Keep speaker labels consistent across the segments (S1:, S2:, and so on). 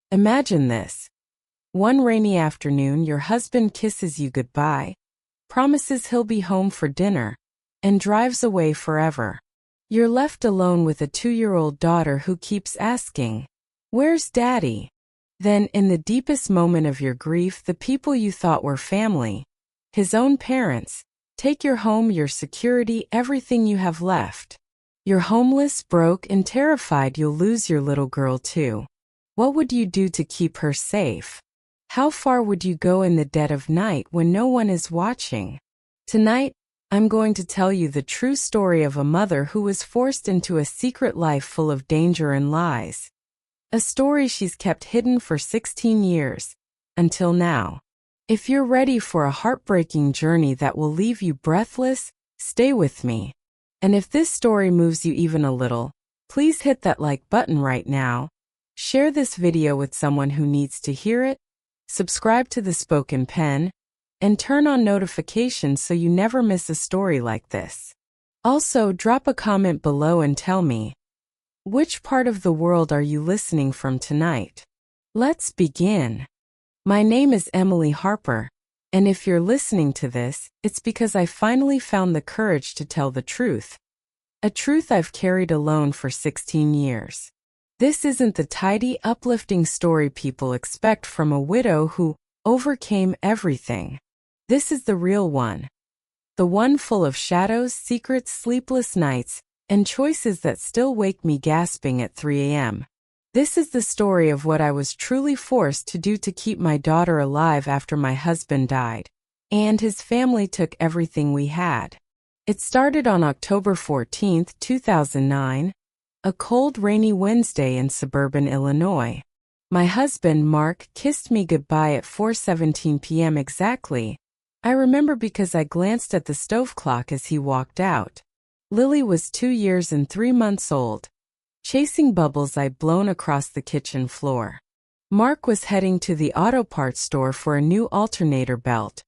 S1: Imagine this. One rainy afternoon, your husband kisses you goodbye, promises he'll be home for dinner, and drives away forever. You're left alone with a 2-year-old daughter who keeps asking, "Where's Daddy?" Then, in the deepest moment of your grief, the people you thought were family, his own parents, take your home, your security, everything you have left. You're homeless, broke, and terrified you'll lose your little girl too. What would you do to keep her safe? How far would you go in the dead of night when no one is watching? Tonight, I'm going to tell you the true story of a mother who was forced into a secret life full of danger and lies. A story she's kept hidden for 16 years, until now. If you're ready for a heartbreaking journey that will leave you breathless, stay with me. And if this story moves you even a little, please hit that like button right now. Share this video with someone who needs to hear it. Subscribe to The Spoken Pen, and turn on notifications so you never miss a story like this. Also, drop a comment below and tell me, which part of the world are you listening from tonight? Let's begin. My name is Emily Harper, and if you're listening to this, it's because I finally found the courage to tell the truth. A truth I've carried alone for 16 years. This isn't the tidy, uplifting story people expect from a widow who overcame everything. This is the real one. The one full of shadows, secrets, sleepless nights, and choices that still wake me gasping at 3 a.m. This is the story of what I was truly forced to do to keep my daughter alive after my husband died, and his family took everything we had. It started on October 14, 2009, a cold, rainy Wednesday in suburban Illinois. My husband, Mark, kissed me goodbye at 4:17 p.m. exactly. I remember because I glanced at the stove clock as he walked out. Lily was 2 years and 3 months old, chasing bubbles I'd blown across the kitchen floor. Mark was heading to the auto parts store for a new alternator belt.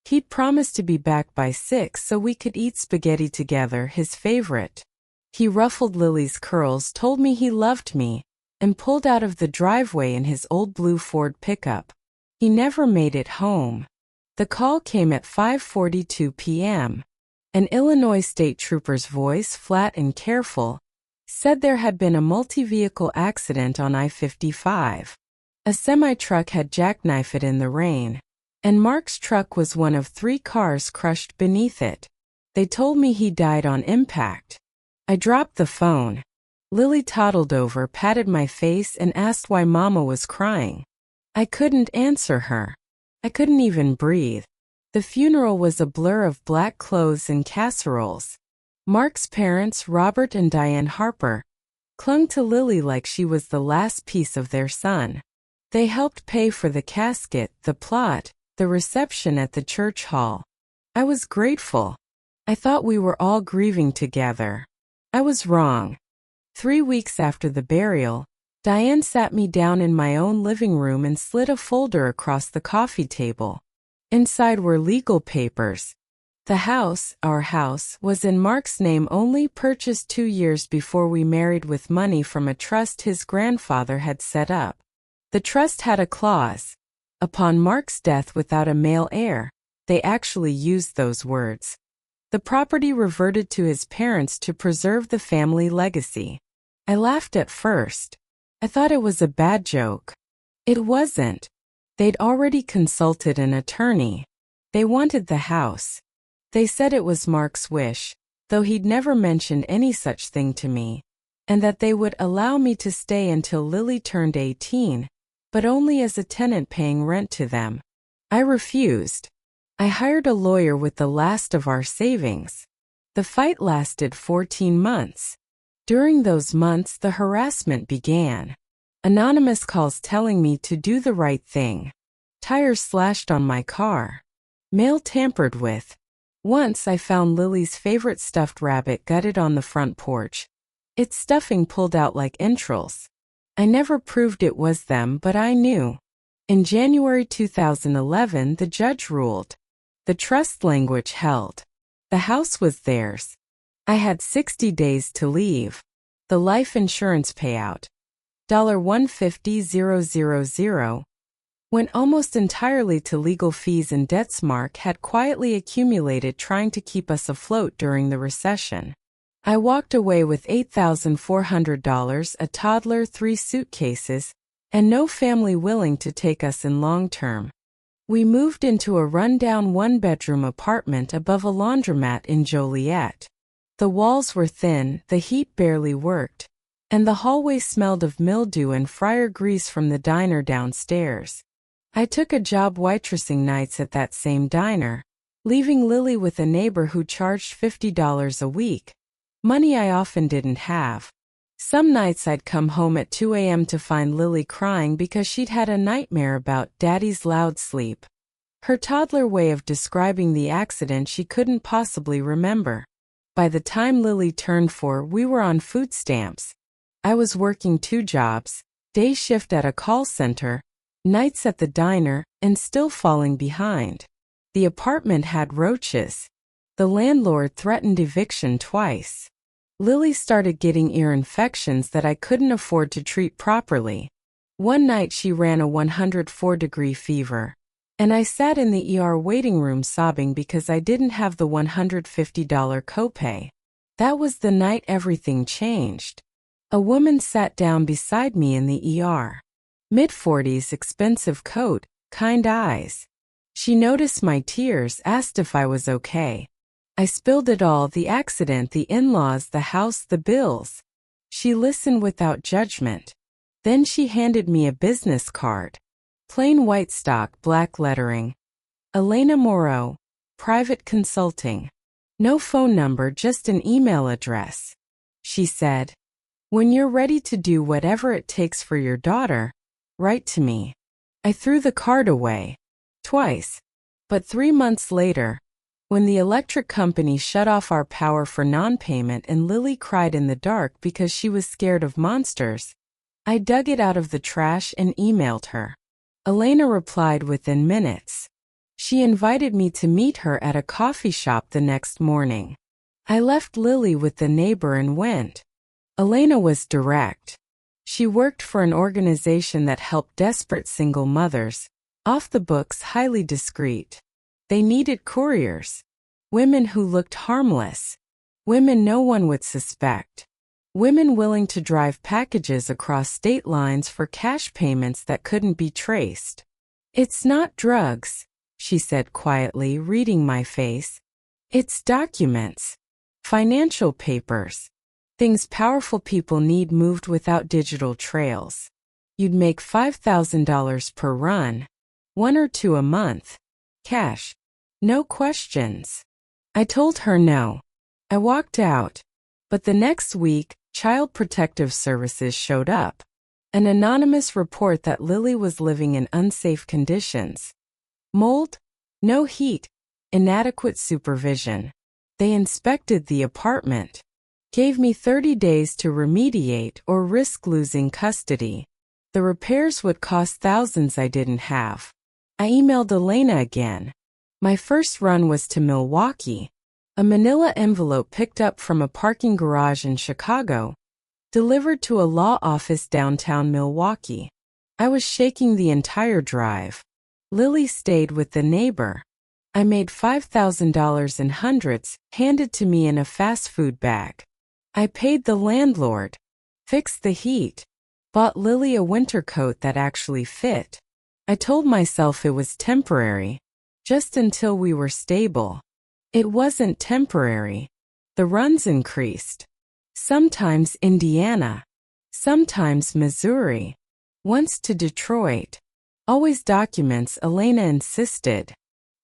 S1: He'd promised to be back by 6 so we could eat spaghetti together, his favorite. He ruffled Lily's curls, told me he loved me, and pulled out of the driveway in his old blue Ford pickup. He never made it home. The call came at 5:42 p.m. An Illinois state trooper's voice, flat and careful, said there had been a multi-vehicle accident on I-55. A semi-truck had jackknifed it in the rain, and Mark's truck was one of 3 cars crushed beneath it. They told me he died on impact. I dropped the phone. Lily toddled over, patted my face, and asked why Mama was crying. I couldn't answer her. I couldn't even breathe. The funeral was a blur of black clothes and casseroles. Mark's parents, Robert and Diane Harper, clung to Lily like she was the last piece of their son. They helped pay for the casket, the plot, the reception at the church hall. I was grateful. I thought we were all grieving together. I was wrong. 3 weeks after the burial, Diane sat me down in my own living room and slid a folder across the coffee table. Inside were legal papers. The house, our house, was in Mark's name only, purchased 2 years before we married with money from a trust his grandfather had set up. The trust had a clause. Upon Mark's death without a male heir, they actually used those words. The property reverted to his parents to preserve the family legacy. I laughed at first. I thought it was a bad joke. It wasn't. They'd already consulted an attorney. They wanted the house. They said it was Mark's wish, though he'd never mentioned any such thing to me, and that they would allow me to stay until Lily turned 18, but only as a tenant paying rent to them. I refused. I hired a lawyer with the last of our savings. The fight lasted 14 months. During those months, the harassment began. Anonymous calls telling me to do the right thing. Tires slashed on my car. Mail tampered with. Once I found Lily's favorite stuffed rabbit gutted on the front porch. Its stuffing pulled out like entrails. I never proved it was them, but I knew. In January 2011, the judge ruled. The trust language held. The house was theirs. I had 60 days to leave. The life insurance payout. $150,000, went almost entirely to legal fees and debts Mark had quietly accumulated trying to keep us afloat during the recession. I walked away with $8,400, a toddler, 3 suitcases, and no family willing to take us in long term. We moved into a rundown 1-bedroom apartment above a laundromat in Joliet. The walls were thin, the heat barely worked, and the hallway smelled of mildew and fryer grease from the diner downstairs. I took a job waitressing nights at that same diner, leaving Lily with a neighbor who charged $50 a week, money I often didn't have. Some nights I'd come home at 2 a.m. to find Lily crying because she'd had a nightmare about Daddy's loud sleep. Her toddler way of describing the accident she couldn't possibly remember. By the time Lily turned 4, we were on food stamps. I was working 2 jobs, day shift at a call center, nights at the diner, and still falling behind. The apartment had roaches. The landlord threatened eviction twice. Lily started getting ear infections that I couldn't afford to treat properly. One night she ran a 104-degree fever, and I sat in the ER waiting room sobbing because I didn't have the $150 copay. That was the night everything changed. A woman sat down beside me in the ER. Mid-40s, expensive coat, kind eyes. She noticed my tears, asked if I was okay. I spilled it all, the accident, the in-laws, the house, the bills. She listened without judgment. Then she handed me a business card. Plain white stock, black lettering. Elena Moreau, private consulting. No phone number, just an email address. She said, "When you're ready to do whatever it takes for your daughter, write to me." I threw the card away. Twice. But 3 months later, when the electric company shut off our power for non-payment and Lily cried in the dark because she was scared of monsters, I dug it out of the trash and emailed her. Elena replied within minutes. She invited me to meet her at a coffee shop the next morning. I left Lily with the neighbor and went. Elena was direct. She worked for an organization that helped desperate single mothers, off the books, highly discreet. They needed couriers. Women who looked harmless. Women no one would suspect. Women willing to drive packages across state lines for cash payments that couldn't be traced. "It's not drugs," she said quietly, reading my face. "It's documents. Financial papers. Things powerful people need moved without digital trails. You'd make $5,000 per run. 1 or 2 a month. Cash. No questions." I told her no. I walked out. But the next week, Child Protective Services showed up. An anonymous report that Lily was living in unsafe conditions. Mold, no heat, inadequate supervision. They inspected the apartment. Gave me 30 days to remediate or risk losing custody. The repairs would cost thousands I didn't have. I emailed Elena again. My first run was to Milwaukee. A manila envelope picked up from a parking garage in Chicago, delivered to a law office downtown Milwaukee. I was shaking the entire drive. Lily stayed with the neighbor. I made $5,000 in hundreds, handed to me in a fast food bag. I paid the landlord, fixed the heat, bought Lily a winter coat that actually fit. I told myself it was temporary, just until we were stable. It wasn't temporary. The runs increased. Sometimes Indiana, sometimes Missouri, once to Detroit. Always documents, Elena insisted.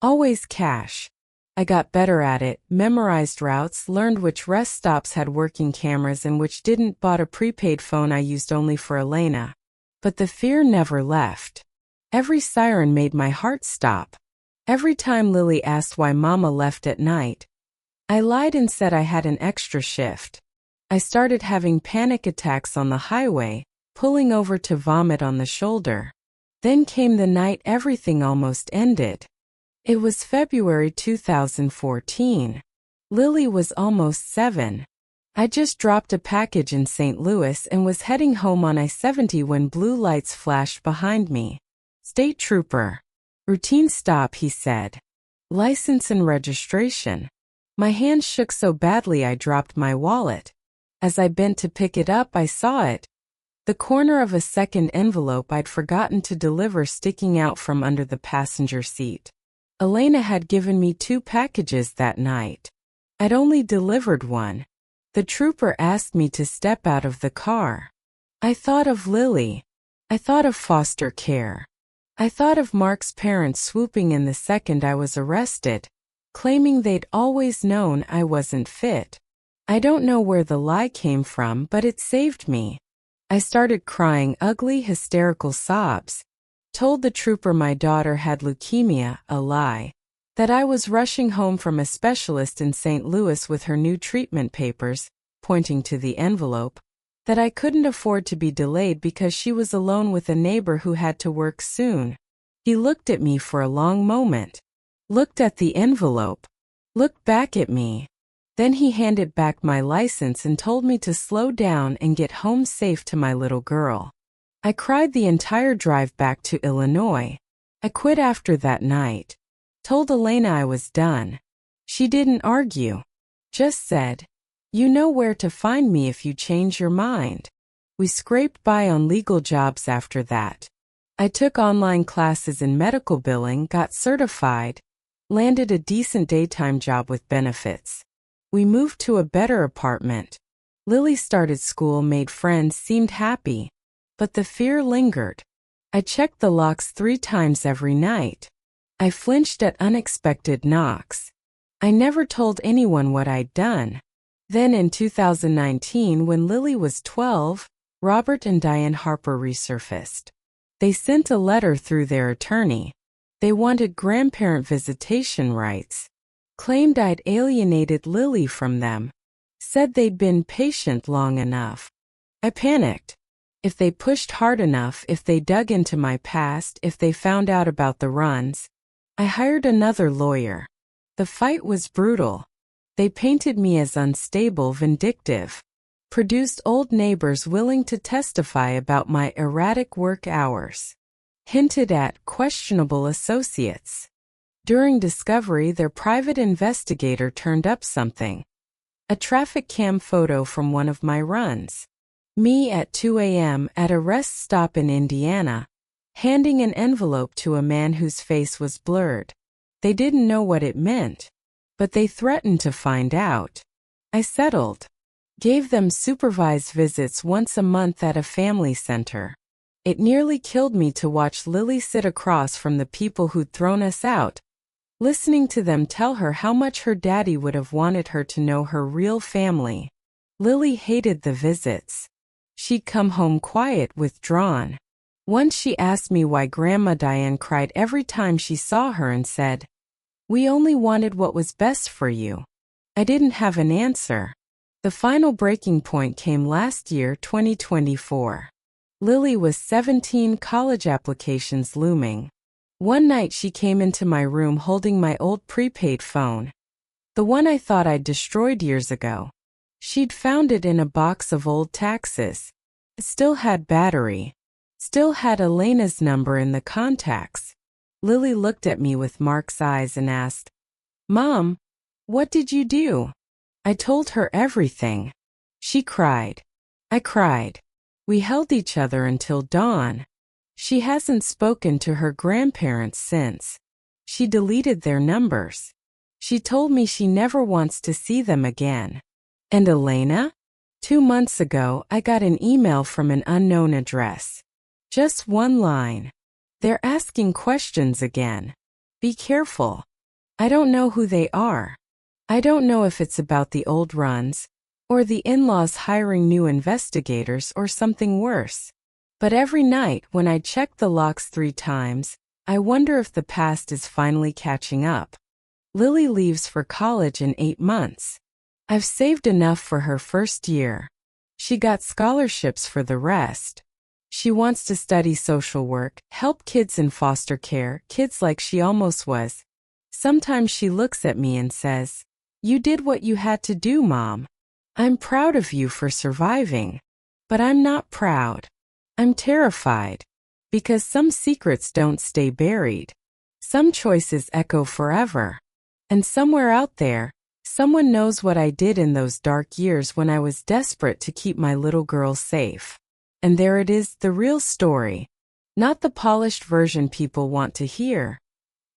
S1: Always cash. I got better at it, memorized routes, learned which rest stops had working cameras and which didn't, bought a prepaid phone I used only for Elena. But the fear never left. Every siren made my heart stop. Every time Lily asked why Mama left at night, I lied and said I had an extra shift. I started having panic attacks on the highway, pulling over to vomit on the shoulder. Then came the night everything almost ended. It was February 2014. Lily was almost 7. I just dropped a package in St. Louis and was heading home on I-70 when blue lights flashed behind me. State trooper. Routine stop, he said. License and registration. My hand shook so badly I dropped my wallet. As I bent to pick it up, I saw it. The corner of a second envelope I'd forgotten to deliver sticking out from under the passenger seat. Elena had given me 2 packages that night. I'd only delivered one. The trooper asked me to step out of the car. I thought of Lily. I thought of foster care. I thought of Mark's parents swooping in the second I was arrested, claiming they'd always known I wasn't fit. I don't know where the lie came from, but it saved me. I started crying ugly, hysterical sobs. Told the trooper my daughter had leukemia, a lie. That I was rushing home from a specialist in St. Louis with her new treatment papers, pointing to the envelope. That I couldn't afford to be delayed because she was alone with a neighbor who had to work soon. He looked at me for a long moment. Looked at the envelope. Looked back at me. Then he handed back my license and told me to slow down and get home safe to my little girl. I cried the entire drive back to Illinois. I quit after that night. Told Elena I was done. She didn't argue. Just said, "You know where to find me if you change your mind." We scraped by on legal jobs after that. I took online classes in medical billing, got certified, landed a decent daytime job with benefits. We moved to a better apartment. Lily started school, made friends, seemed happy. But the fear lingered. I checked the locks 3 times every night. I flinched at unexpected knocks. I never told anyone what I'd done. Then in 2019, when Lily was 12, Robert and Diane Harper resurfaced. They sent a letter through their attorney. They wanted grandparent visitation rights. Claimed I'd alienated Lily from them. Said they'd been patient long enough. I panicked. If they pushed hard enough, if they dug into my past, if they found out about the runs. I hired another lawyer. The fight was brutal. They painted me as unstable, vindictive. Produced old neighbors willing to testify about my erratic work hours. Hinted at questionable associates. During discovery, their private investigator turned up something. A traffic cam photo from one of my runs. Me at 2 a.m. at a rest stop in Indiana, handing an envelope to a man whose face was blurred. They didn't know what it meant, but they threatened to find out. I settled. Gave them supervised visits once a month at a family center. It nearly killed me to watch Lily sit across from the people who'd thrown us out, listening to them tell her how much her daddy would have wanted her to know her real family. Lily hated the visits. She'd come home quiet, withdrawn. Once she asked me why Grandma Diane cried every time she saw her and said, "We only wanted what was best for you." I didn't have an answer. The final breaking point came last year, 2024. Lily was 17, college applications looming. One night she came into my room holding my old prepaid phone. The one I thought I'd destroyed years ago. She'd found it in a box of old taxes. It still had battery. Still had Elena's number in the contacts. Lily looked at me with Mark's eyes and asked, "Mom, what did you do?" I told her everything. She cried. I cried. We held each other until dawn. She hasn't spoken to her grandparents since. She deleted their numbers. She told me she never wants to see them again. And Elena? 2 months ago, I got an email from an unknown address. Just one line. They're asking questions again. Be careful. I don't know who they are. I don't know if it's about the old runs, or the in-laws hiring new investigators, or something worse. But every night when I check the locks 3 times, I wonder if the past is finally catching up. Lily leaves for college in 8 months. I've saved enough for her first year. She got scholarships for the rest. She wants to study social work, help kids in foster care, kids like she almost was. Sometimes she looks at me and says, "You did what you had to do, Mom." I'm proud of you for surviving. But I'm not proud. I'm terrified. Because some secrets don't stay buried. Some choices echo forever. And somewhere out there, someone knows what I did in those dark years when I was desperate to keep my little girl safe. And there it is, the real story. Not the polished version people want to hear,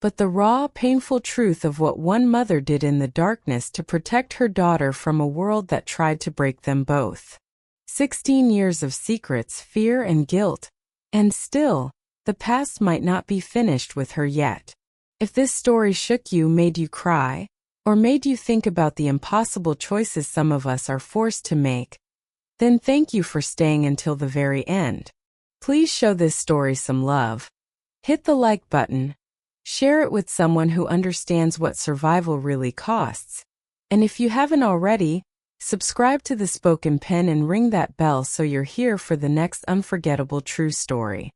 S1: but the raw, painful truth of what one mother did in the darkness to protect her daughter from a world that tried to break them both. 16 years of secrets, fear, and guilt. And still, the past might not be finished with her yet. If this story shook you, made you cry, or made you think about the impossible choices some of us are forced to make, then thank you for staying until the very end. Please show this story some love. Hit the like button. Share it with someone who understands what survival really costs. And if you haven't already, subscribe to The Spoken Pen and ring that bell so you're here for the next unforgettable true story.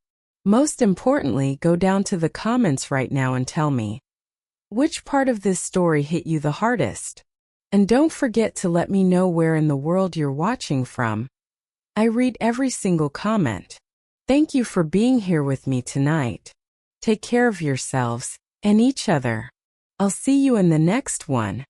S1: Most importantly, go down to the comments right now and tell me, which part of this story hit you the hardest? And don't forget to let me know where in the world you're watching from. I read every single comment. Thank you for being here with me tonight. Take care of yourselves and each other. I'll see you in the next one.